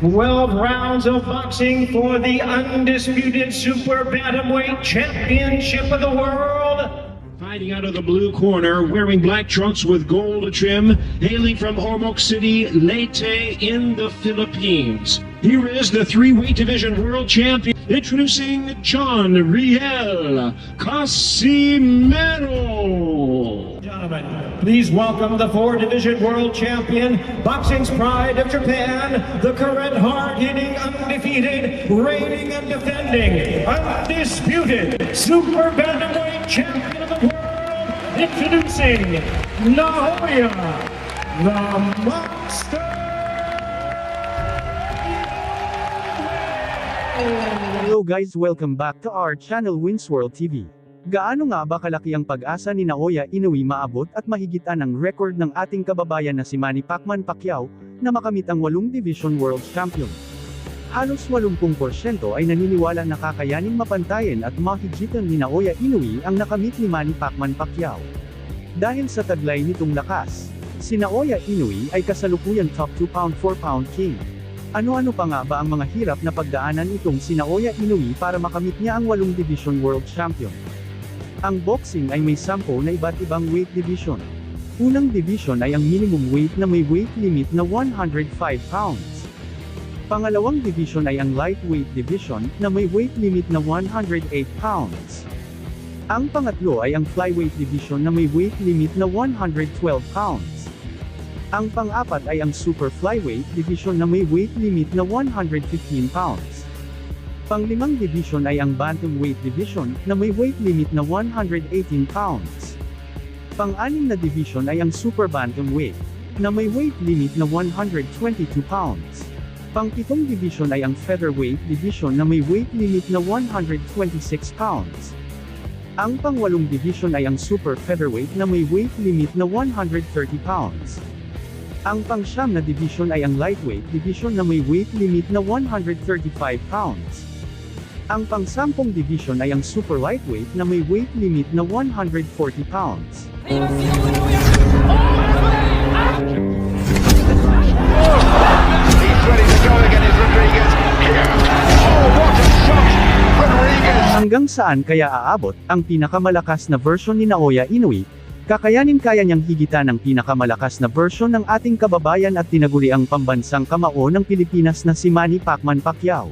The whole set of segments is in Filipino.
12 rounds of boxing for the undisputed Super Bantamweight Championship of the World. Fighting out of the blue corner, wearing black trunks with gold trim, hailing from Ormoc City, Leyte in the Philippines. Here is the three-weight division world champion, introducing John Riel Casimero. Gentlemen, please welcome the four-division world champion, boxing's pride of Japan, the current hard-hitting, undefeated, reigning and defending, undisputed Super Bantamweight champion of the world, introducing Naoya, the Monster. Hello guys, welcome back to our channel Winsworld TV. Gaano nga ba kalaki ang pag-asa ni Naoya Inoue maabot at mahigitan ang record ng ating kababayan na si Manny Pacman Pacquiao, na makamit ang 8 Division World Champion? Halos 80% ay naniniwala na kakayaning mapantayan at mahigitan ni Naoya Inoue ang nakamit ni Manny Pacman Pacquiao. Dahil sa taglay nitong lakas, si Naoya Inoue ay kasalukuyan top 2 pound 4 pound king. Ano-ano pa nga ba ang mga hirap na pagdaanan itong si Naoya Inoue para makamit niya ang 8 Division World Champion? Ang boxing ay may 10 na iba't ibang weight division. Unang division ay ang minimum weight na may weight limit na 105 pounds. Pangalawang division ay ang lightweight division na may weight limit na 108 pounds. Ang pangatlo ay ang flyweight division na may weight limit na 112 pounds. Ang pang-apat ay ang super flyweight division na may weight limit na 115 pounds. Pang-limang division ay ang bantamweight division na may weight limit na 118 pounds. Pang-anim na division ay ang super bantamweight na may weight limit na 122 pounds. Pang-pitong division ay ang featherweight division na may weight limit na 126 pounds. Ang pang-walong division ay ang super featherweight na may weight limit na 130 pounds. Ang pang-siyam na division ay ang lightweight division na may weight limit na 135 pounds. Ang pang-sampung division ay ang super lightweight na may weight limit na 140 pounds. Hanggang saan kaya aabot ang pinakamalakas na version ni Naoya Inoue? Kakayanin kaya niyang higitan ang pinakamalakas na version ng ating kababayan at tinaguriang pambansang kamao ng Pilipinas na si Manny Pacman Pacquiao.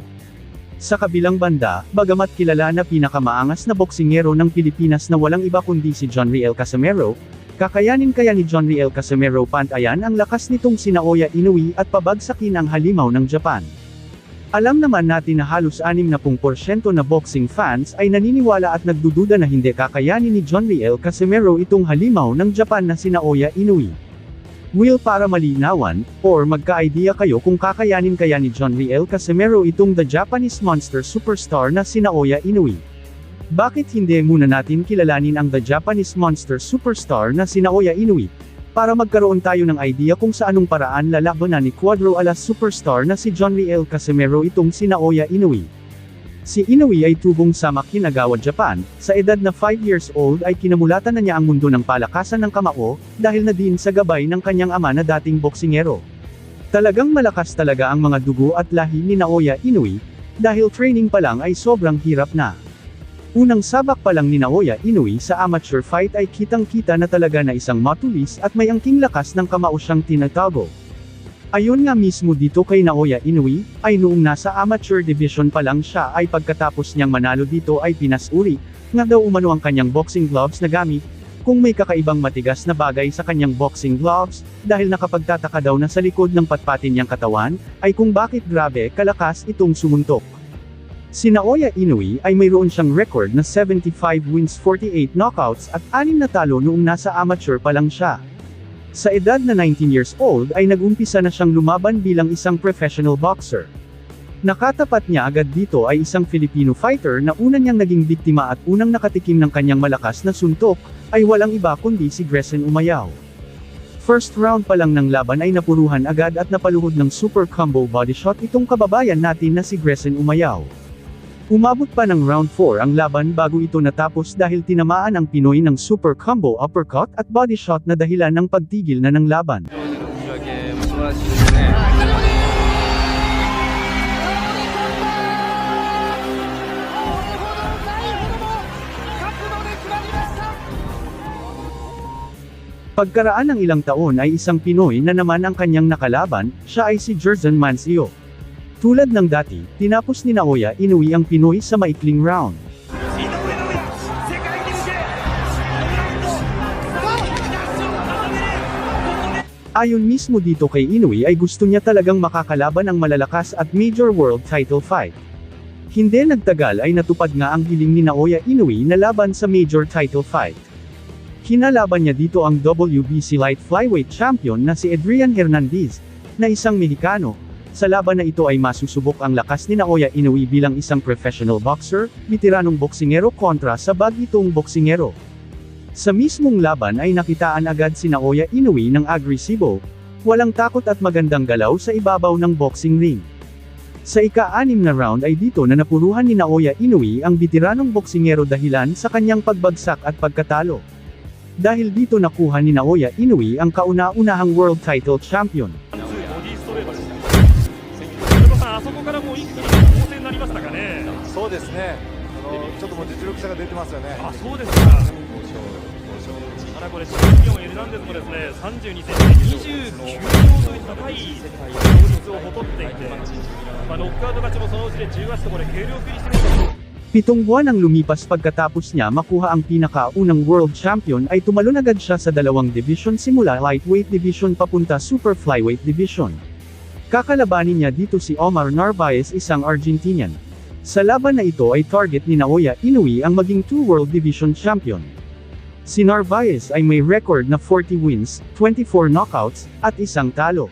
Sa kabilang banda, bagamat kilala na pinakamaangas na boksingero ng Pilipinas na walang iba kundi si John Riel Casimero, kakayanin kaya ni John Riel Casimero pantayan ang lakas nitong si Naoya Inoue at pabagsakin ang halimaw ng Japan? Alam naman natin na halos 60% na boxing fans ay naniniwala at nagdududa na hindi kakayanin ni John Riel Casimero itong halimaw ng Japan na si Naoya Inoue. Will, para malinawan, or magka-idea kayo kung kakayanin kaya ni John Riel Casimero itong the Japanese monster superstar na si Naoya Inoue? Bakit hindi muna natin kilalanin ang the Japanese monster superstar na si Naoya Inoue? Para magkaroon tayo ng idea kung sa anong paraan lalabanan ni Cuadro Alas superstar na si John Riel Casimero itong si Naoya Inoue. Si Inoue ay tubong sa Makinagawa, Japan. Sa edad na 5 years old ay kinamulatan na niya ang mundo ng palakasan ng kamao, dahil na din sa gabay ng kanyang ama na dating boksingero. Talagang malakas talaga ang mga dugo at lahi ni Naoya Inoue, dahil training pa lang ay sobrang hirap na. Unang sabak pa lang ni Naoya Inoue sa amateur fight ay kitang-kita na talaga na isang matulis at may angking lakas ng kamao siyang tinatago. Ayon nga mismo dito kay Naoya Inoue, ay noong nasa amateur division pa lang siya ay pagkatapos niyang manalo dito ay pinasuri, nga daw umano ang kanyang boxing gloves na gamit, kung may kakaibang matigas na bagay sa kanyang boxing gloves, dahil nakapagtataka daw na sa likod ng patpatin niyang katawan, ay kung bakit grabe kalakas itong sumuntok. Si Naoya Inoue ay mayroon siyang record na 75 wins 48 knockouts at 6 na talo noong nasa amateur pa lang siya. Sa edad na 19 years old ay nag-umpisa na siyang lumaban bilang isang professional boxer. Nakatapat niya agad dito ay isang Filipino fighter na una niyang naging biktima at unang nakatikim ng kanyang malakas na suntok, ay walang iba kundi si Grayson Umayao. First round pa lang ng laban ay napuruhan agad at napaluhod ng super combo body shot itong kababayan natin na si Grayson Umayao. Umabot pa ng round 4 ang laban bago ito natapos dahil tinamaan ang Pinoy ng super combo uppercut at body shot na dahilan ng pagtigil na ng laban. Pagkaraan ng ilang taon ay isang Pinoy na naman ang kanyang nakalaban, siya ay si Jerson Mancio. Tulad ng dati, tinapos ni Naoya Inoue ang Pinoy sa maikling round. Ayon mismo dito kay Inoue ay gusto niya talagang makakalaban ang malalakas at major world title fight. Hindi nagtagal ay natupad nga ang hiling ni Naoya Inoue na laban sa major title fight. Kinalaban niya dito ang WBC Light Flyweight Champion na si Adrian Hernandez, na isang Mexicano. Sa laban na ito ay masusubok ang lakas ni Naoya Inoue bilang isang professional boxer, veteranong boksingero kontra sa bagitong boksingero. Sa mismong laban ay nakitaan agad si Naoya Inoue ng agresibo, walang takot at magandang galaw sa ibabaw ng boxing ring. Sa ika-6 na round ay dito na napuruhan ni Naoya Inoue ang veteranong boksingero dahilan sa kanyang pagbagsak at pagkatalo. Dahil dito nakuha ni Naoya Inoue ang kauna-unahang world title champion. あそこからもう一気に構成になりましたかね。そうですね。ちょっともう実力差が出てますよね。あ、そうですか。ただこれチャンピオンエルナンデズもですね、32センチ、29秒という高い勝率を誇っていて、ノックアウト勝ちもそのうちで18とこれ軽量級にしてみると。 7 buwan ang lumipas pagkatapos niya makuha ang pinakaunang world champion ay tumalon agad siya sa dalawang division simula lightweight division papunta super flyweight division. Kakalabanin niya dito si Omar Narvaez, isang Argentinian. Sa laban na ito ay target ni Naoya Inoue ang maging 2 world division champion. Si Narvaez ay may record na 40 wins, 24 knockouts, at isang talo.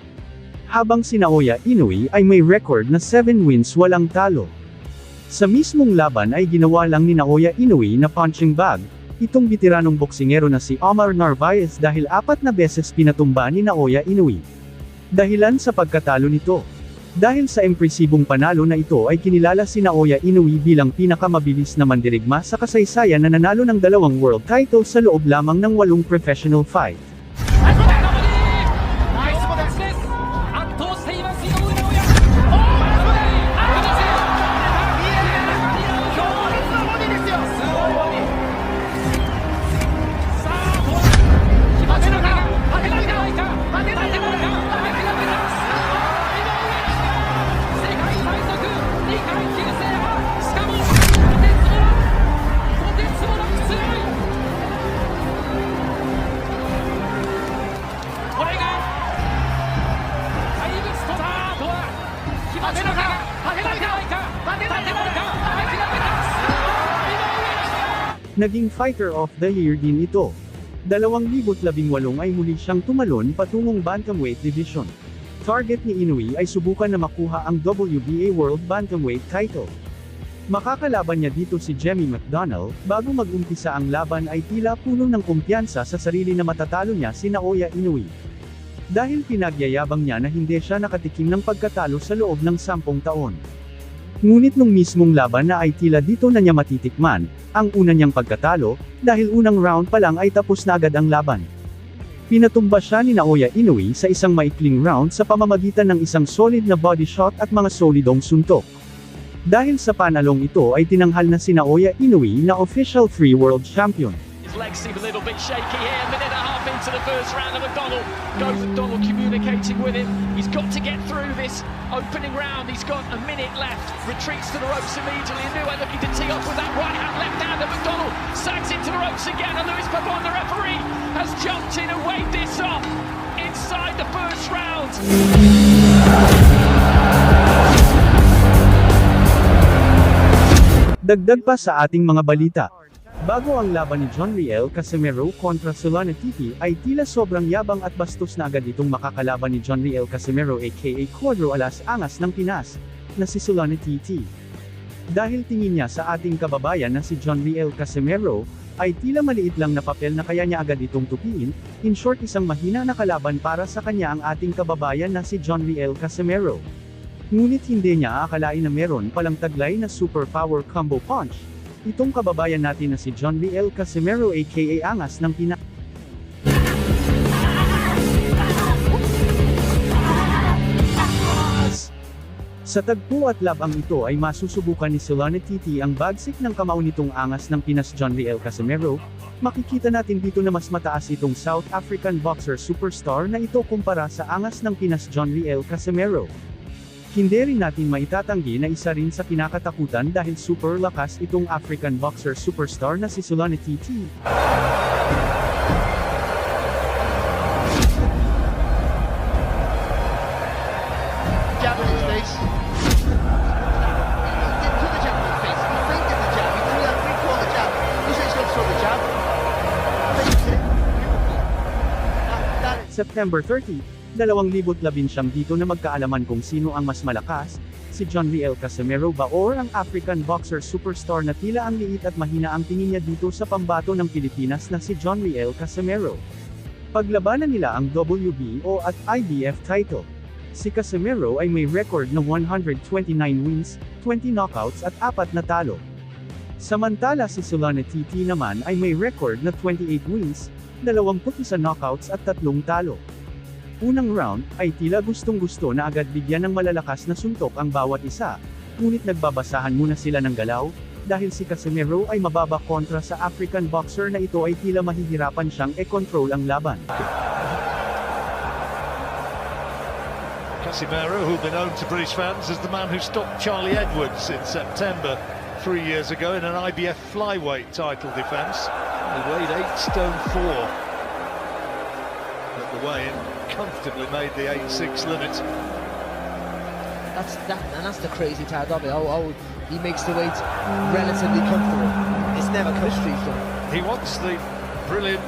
Habang si Naoya Inoue ay may record na 7 wins walang talo. Sa mismong laban ay ginawa lang ni Naoya Inoue na punching bag, itong veteranong boksingero na si Omar Narvaez dahil 4 na beses pinatumba ni Naoya Inoue. Dahilan sa pagkatalo nito. Dahil sa impresibong panalo na ito ay kinilala si Naoya Inoue bilang pinakamabilis na mandirigma sa kasaysayan na nanalo ng 2 world title sa loob lamang ng 8 professional fight. Naging Fighter of the Year din ito. 2018 ay muli siyang tumalon patungong Bantamweight Division. Target ni Inoue ay subukan na makuha ang WBA World Bantamweight title. Makakalaban niya dito si Jemmy McDonnell, bago mag-umpisa ang laban ay tila puno ng kumpiyansa sa sarili na matatalo niya si Naoya Inoue. Dahil pinagyayabang niya na hindi siya nakatikim ng pagkatalo sa loob ng 10 taon. Ngunit nung mismong laban na ay tila dito na niya matitikman, ang una niyang pagkatalo, dahil unang round pa lang ay tapos na agad ang laban. Pinatumba siya ni Naoya Inoue sa isang maikling round sa pamamagitan ng isang solid na body shot at mga solidong suntok. Dahil sa panalong ito ay tinanghal na si Naoya Inoue na official 3 world champion. Legs seem a little bit shaky here, a minute and a half into the first round of McDonnell communicating with him, he's got to get through this opening round, he's got a minute left, retreats to the ropes immediately, Inoue looking to tee off with that right hand, left hand, and McDonnell sags into the ropes again, and Luis Pabon, the referee, has jumped in and waved this off inside the first round. Dagdag pa sa ating mga balita. Bago ang laban ni John Riel Casimero kontra Solana TT ay tila sobrang yabang at bastos na agad itong makakalaban ni John Riel Casimero aka Cuadro Alas Angas ng Pinas, na si Solana TT. Dahil tingin niya sa ating kababayan na si John Riel Casimero, ay tila maliit lang na papel na kaya niya agad itong tupiin, in short isang mahina na kalaban para sa kanya ang ating kababayan na si John Riel Casimero. Ngunit hindi niya aakalain na meron palang taglay na super power combo punch. Itong kababayan natin na si John Riel Casimero aka Angas ng Pinas. Sa tagpo at labang ito ay masusubukan ni Solana TT ang bagsik ng kamao nitong angas ng Pinas John Riel Casimero. Makikita natin dito na mas mataas itong South African boxer superstar na ito kumpara sa angas ng Pinas John Riel Casimero. Hindi rin natin maitatanggi na isa rin sa kinakatakutan dahil super lakas itong African boxer superstar na si Solana TT. Jab in his face. Didn't put the jab in his face. He feinted the jab. He threw that three-quarter jab. He said he's going to throw the jab. Faked it. Beautiful. That is September 30, 2019 dito na magkaalaman kung sino ang mas malakas, si John Riel Casimero ba or ang African boxer superstar na tila ang liit at mahina ang tingin niya dito sa pambato ng Pilipinas na si John Riel Casimero. Paglabanan nila ang WBO at IBF title. Si Casimero ay may record na 129 wins, 20 knockouts at 4 na talo. Samantala si Solana TT naman ay may record na 28 wins, 21 knockouts at 3 talo. Unang round, ay tila gustong-gusto na agad bigyan ng malalakas na suntok ang bawat isa, ngunit nagbabasahan muna sila ng galaw, dahil si Casimero ay mababa kontra sa African boxer na ito ay tila mahihirapan siyang e-control ang laban. Casimero, who'll be known to British fans as the man who stopped Charlie Edwards in September 3 years ago in an IBF flyweight title defence. He weighed 8 stone 4 at the weigh-in, comfortably made the 8-6 limit. That's the crazy part of it. How he makes the weight relatively comfortable. It's never mystery for him. He wants the brilliant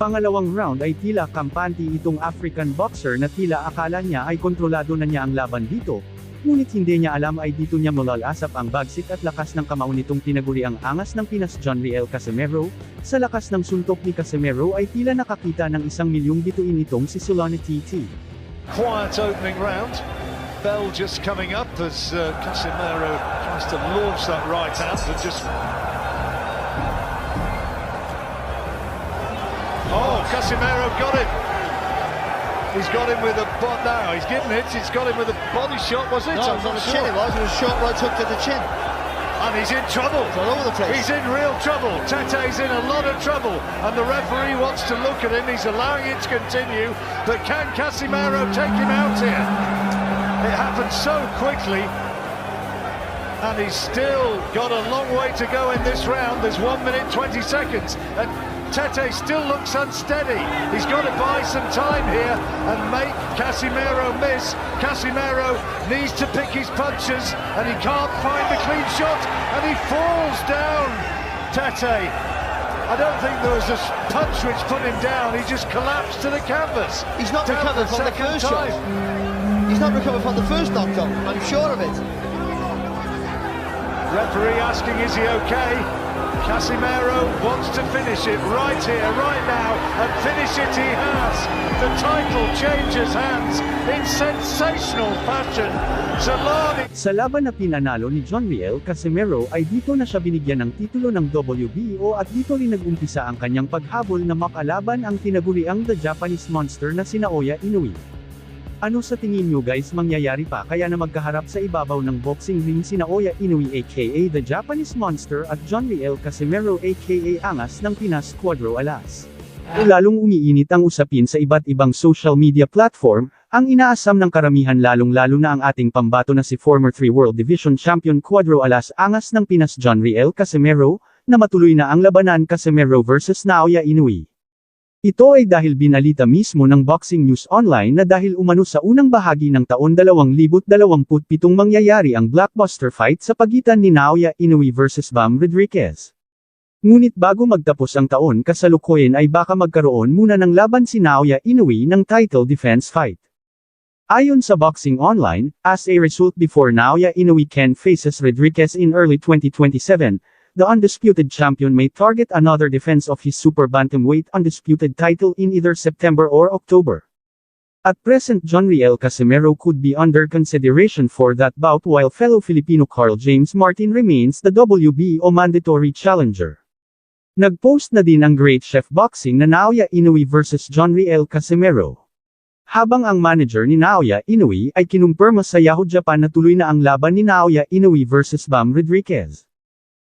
Pangalawang round ay tila kampante itong African boxer na tila akala niya ay kontrolado na niya ang laban dito, ngunit hindi niya alam ay dito niya malalasap ang bagsik at lakas ng kamao nitong tinaguri ang angas ng Pinas John Riel Casimero. Sa lakas ng suntok ni Casimero ay tila nakakita ng 1 milyong bituin itong si Solana TT. quiet opening round. Bell just coming up as Casimero tries to launch that right hand and just... Oh, Casimero got him. He's got him with a now. He's given it. He's got him with a body shot. Was it? No, it was on the chin. It was a short right hook to the chin. And he's in trouble. It's all over the place. He's in real trouble. Tete's in a lot of trouble, and the referee wants to look at him. He's allowing it to continue, but can Casimero take him out here? It happened so quickly, and he's still got a long way to go in this round. There's 1 minute 20 seconds, and Tete still looks unsteady. He's got to buy some time here and make Casimero miss. Casimero needs to pick his punches, and he can't find the clean shot, and he falls down. Tete, I don't think there was a punch which put him down. He just collapsed to the canvas. He's not Down recovered the from the second first shot. time. He's not recovered from the first knockdown. I'm sure of it. Referee asking, is he okay? Casimero wants to finish it right here, right now, and finish it he has. The title changes hands in sensational fashion. Zalani. Sa laban na pinanalo ni John Riel Casimero ay dito na siya binigyan ng titulo ng WBO at dito rin nag-umpisa ang kanyang paghabol na makalaban ang tinaguriang The Japanese Monster na si Naoya Inoue. Ano sa tingin nyo guys mangyayari pa kaya na magkaharap sa ibabaw ng boxing ring si Naoya Inoue aka The Japanese Monster at John Riel Casimero aka Angas ng Pinas Cuadro Alas? Lalong umiinit ang usapin sa iba't ibang social media platform, ang inaasam ng karamihan lalong-lalo na ang ating pambato na si former 3 World Division Champion Cuadro Alas Angas ng Pinas John Riel Casimero, na matuloy na ang labanan Casimero vs Naoya Inoue. Ito ay dahil binalita mismo ng Boxing News Online na dahil umano sa unang bahagi ng taon 2027 mangyayari ang blockbuster fight sa pagitan ni Naoya Inoue vs Bam Rodriguez. Ngunit bago magtapos ang taon kasalukuyan ay baka magkaroon muna ng laban si Naoya Inoue ng title defense fight. Ayon sa Boxing Online, as a result before Naoya Inoue can faces Rodriguez in early 2027, the undisputed champion may target another defense of his super bantamweight undisputed title in either September or October. At present John Riel Casimero could be under consideration for that bout while fellow Filipino Carl James Martin remains the WBO mandatory challenger. Nagpost na din ang Great Chef Boxing na Naoya Inoue vs John Riel Casimero. Habang ang manager ni Naoya Inoue ay kinumpirma sa Yahoo Japan na tuloy na ang laban ni Naoya Inoue versus Bam Rodriguez.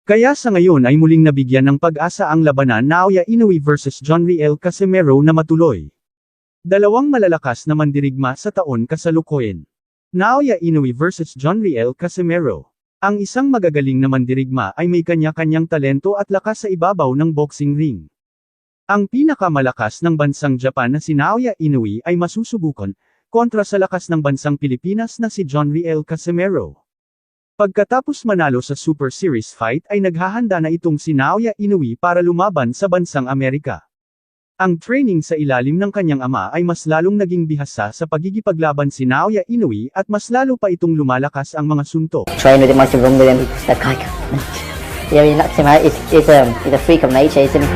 Kaya sa ngayon ay muling nabigyan ng pag-asa ang labanan Naoya Inoue versus John Riel Casimero na matuloy. Dalawang malalakas na mandirigma sa taon kasalukuyan. Naoya Inoue versus John Riel Casimero. Ang isang magagaling na mandirigma ay may kanya-kanyang talento at lakas sa ibabaw ng boxing ring. Ang pinakamalakas ng bansang Japan na si Naoya Inoue ay masusubukan, kontra sa lakas ng bansang Pilipinas na si John Riel Casimero. Pagkatapos manalo sa Super Series fight ay naghahanda na itong si Naoya Inoue para lumaban sa bansang Amerika. Ang training sa ilalim ng kanyang ama ay mas lalong naging bihasa sa pagigipaglaban si Naoya Inoue at mas lalo pa itong lumalakas ang mga suntok. Train with him, I can run with him. That guy, yeah, he knocks him out. He's a freak of nature, isn't he?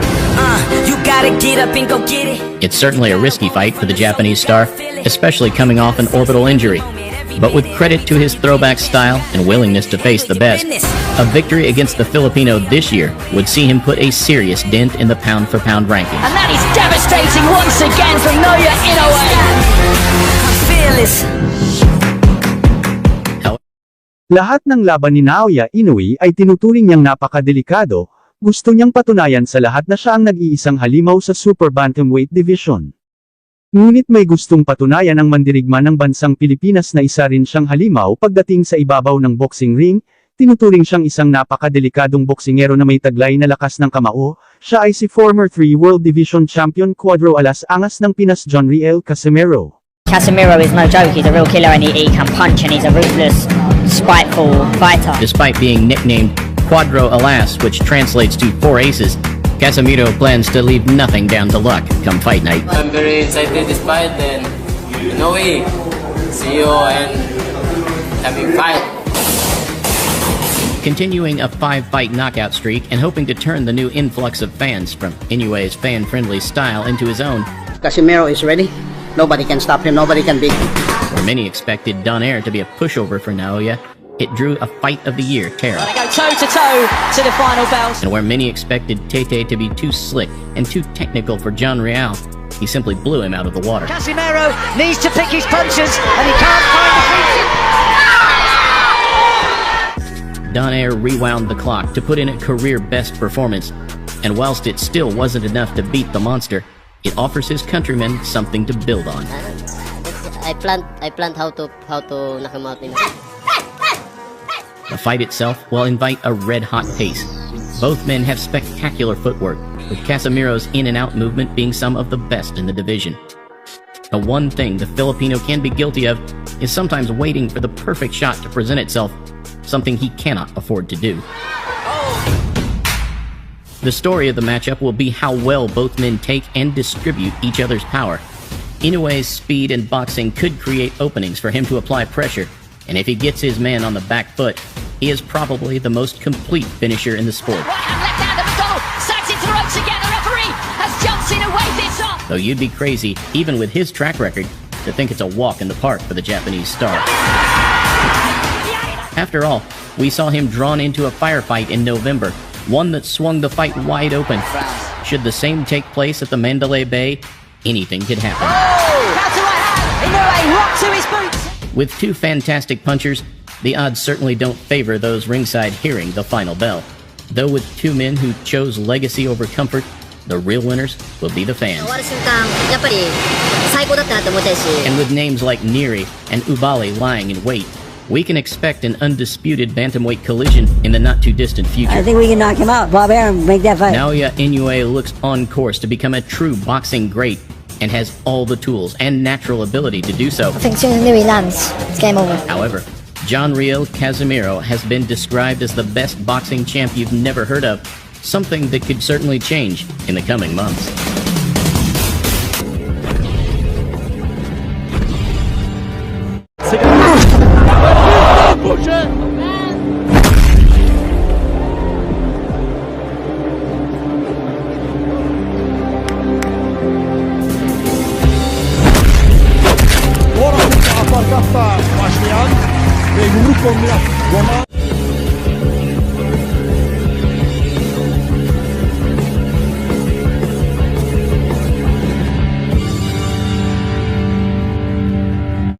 You gotta get up and go get it. It's certainly a risky fight for the Japanese star, especially coming off an orbital injury. But with credit to his throwback style and willingness to face the best, a victory against the Filipino this year would see him put a serious dent in the pound-for-pound rankings. And that is devastating once again from Naoya Inoue. Fearless. Lahat ng laban ni Naoya Inoue ay tinuturing niyang napakadelikado. Gusto niyang patunayan sa lahat na siya ang nag-iisang halimaw sa Super Bantamweight Division. Ngunit may gustong patunayan ang mandirigma ng bansang Pilipinas na isa rin siyang halimaw pagdating sa ibabaw ng boxing ring, tinuturing siyang isang napakadelikadong boksingero na may taglay na lakas ng kamao. Siya ay si former 3 World Division Champion Cuadro Alas Angas ng Pinas John Riel Casimero. Casemiro is no joke. He's a real killer and he can punch and he's a ruthless, spiteful fighter. Despite being nicknamed Cuadro Alas, which translates to 4 aces, Casemiro plans to leave nothing down to luck come fight night. I'm very excited this fight and Inoue, see you and having fight. Continuing a 5-fight knockout streak and hoping to turn the new influx of fans from Inoue's fan-friendly style into his own. Casemiro is ready. Nobody can stop him. Nobody can beat him. Where many expected Donaire to be a pushover for Naoya, it drew a Fight of the Year terror. They go toe-to-toe to the final bell. And where many expected Tete to be too slick and too technical for John Riel, he simply blew him out of the water. Casemiro needs to pick his punches and he can't find the feet. Donaire rewound the clock to put in a career-best performance, and whilst it still wasn't enough to beat the monster, it offers his countrymen something to build on. I planned how to knock him out. The fight itself will invite a red-hot pace. Both men have spectacular footwork, with Casemiro's in-and-out movement being some of the best in the division. The one thing the Filipino can be guilty of is sometimes waiting for the perfect shot to present itself, something he cannot afford to do. The story of the matchup will be how well both men take and distribute each other's power. Inoue's speed and boxing could create openings for him to apply pressure, and if he gets his man on the back foot, he is probably the most complete finisher in the sport. Right hand, left hand of McDonald, sacks into the ropes again, the referee has jumped in and waved this off. Though you'd be crazy, even with his track record, to think it's a walk in the park for the Japanese star. After all, we saw him drawn into a firefight in November, one that swung the fight wide open. Should the same take place at the Mandalay Bay, anything could happen. Counter right hand, Inoue rocked to his boots. With 2 fantastic punchers, the odds certainly don't favor those ringside hearing the final bell. Though with 2 men who chose legacy over comfort, the real winners will be the fans. And with names like Neri and Ubali lying in wait, we can expect an undisputed bantamweight collision in the not-too-distant future. I think we can knock him out. Bob Arum, make that fight. Naoya Inoue looks on course to become a true boxing great and has all the tools and natural ability to do so. I think as soon as Neri lands, it's game over. However, John Riel Casimero has been described as the best boxing champ you've never heard of, something that could certainly change in the coming months. Aparkatta başlayan ve yumruk kombinasyonu